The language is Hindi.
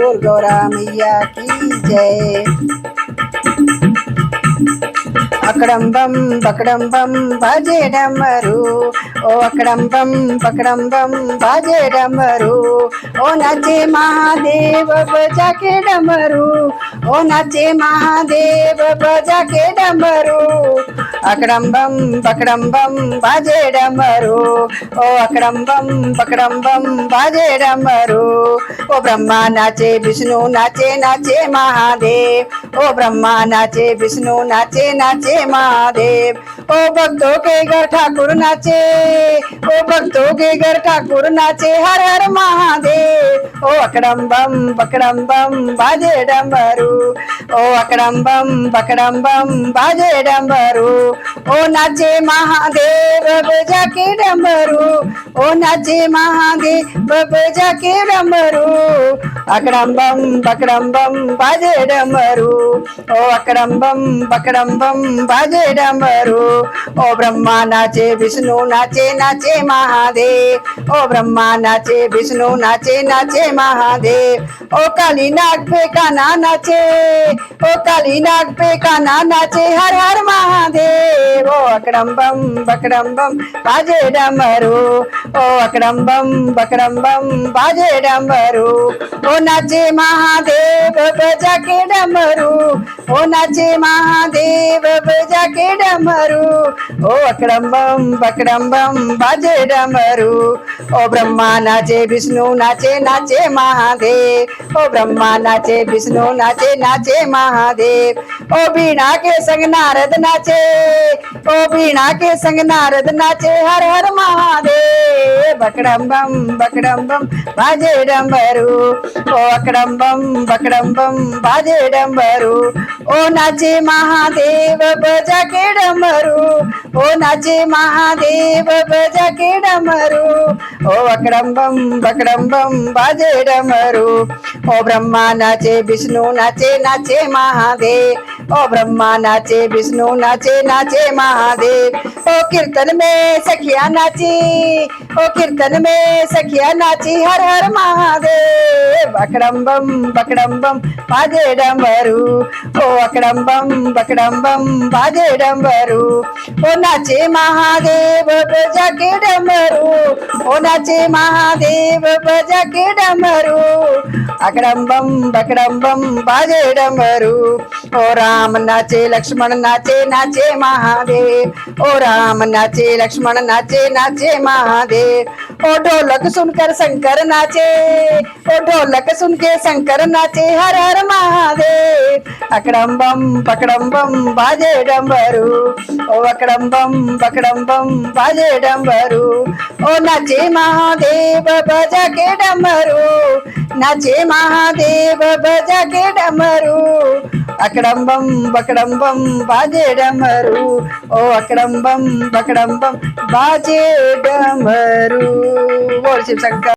बोल गौरा मैया की जय। अकडंबम बकडंबम बाजे डमरू, ओ अकडंबम बकडंबम बाजे डमरू, ओ नाचे महादेव बजा के डमरू, ओ नाचे महादेव बजा के डमरू। अकडंबम बकडंबम बाजे डमरू, ओ अकडंबम बकडंबम बाजे डमरू। ओ ब्रह्मा नाचे विष्णु नाचे नाचे महादेव, ओ ब्रह्मा नाचे विष्णु नाचे नाचे महादेव। ओ भक्तों के घर ठाकुर नाचे, ओ भक्तों के घर ठाकुर नाचे हर हर महादेव। ओ अकडंबम बकडंबम बाजे डमरू, ओ अकडंबम बकडंबम बाजे डमरू। ओ नाचे महादेव बजा के डमरू, ओ नाचे महादेव बजा के डमरू। अकडंबम बकडंबम बाजे डमरू, ओ अकडंबम बकडंबम बाजे डमरू। ओ ब्रह्मा नाचे विष्णु नाचे नाचे महादेव, ओ ब्रह्मा नाचे विष्णु नाचे नाचे महादेव। ओ काली नाग पे कान्हा नाचे, ओ काली नाग पे कान्हा नाचे हर हर महादेव। ओ अकडंबम बकडंबम बाजे डमरू, ओ अकडंबम बकडंबम बाजे डमरू। ओ नाचे महादेव बजा के डमरू, ओ नाचे महादेव बजा के डमरू। ओ अकडंबम बकडंबम बाजे डमरू, ओ ब्रह्मा नाचे विष्णु नाचे नाचे महादेव, ओ ब्रह्मा नाचे विष्णु नाचे नाचे महादेव। ओ बीणा के संग नारद नाचे, ओ बीणा के संग नारद नाचे हर हर महादेव। अकडंबम बकडंबम बाजे डमरू, ओ अकडंबम बकडंबम बाजे डमरू। ओ नाचे महादेव बजा के डमरू, ओ नाचे महादेव बजा के डमरू। ओ अकडंबम बकडंबम बाजे डमरू, ओ ब्रह्मा नाचे विष्णु नाचे नाचे महादेव, ओ ब्रह्मा नाचे विष्णु नाचे नाचे महादेव। ओ कीर्तन में सखिया नाची, ओ कीर्तन में सखिया नाची हर हर महादेव। अकडंबम बकडंबम बाजे डमरू, ओ अकडंबम बकडंबम बाजे डमरू। ओ नाचे महादेव बजा के डमरू, ओ नाचे महादेव बजा के डमरू। अकडंबम बकडंबम बाजे डमरू, ओ राम नाचे लक्ष्मण नाचे नाचे महादेव, ओ राम नाचे लक्ष्मण नाचे नाचे महादेव। ओ ढोलक सुनकर शंकर नाचे, ओ ढोलक सुन के शंकर नाचे हर हर महादेव। अकडंबम बकडंबम बाजे डमरू, ओ अकडंबम बकडंबम बाजे डमरू। ओ नाचे महादेव बजा के डमरू, नाचे महादेव बजा के डमरू। अकडंबम बकडंबम बाजे डमरू, ओ अकडंबम बकडंबम बाजे डमरू। बोल शिव शंकर।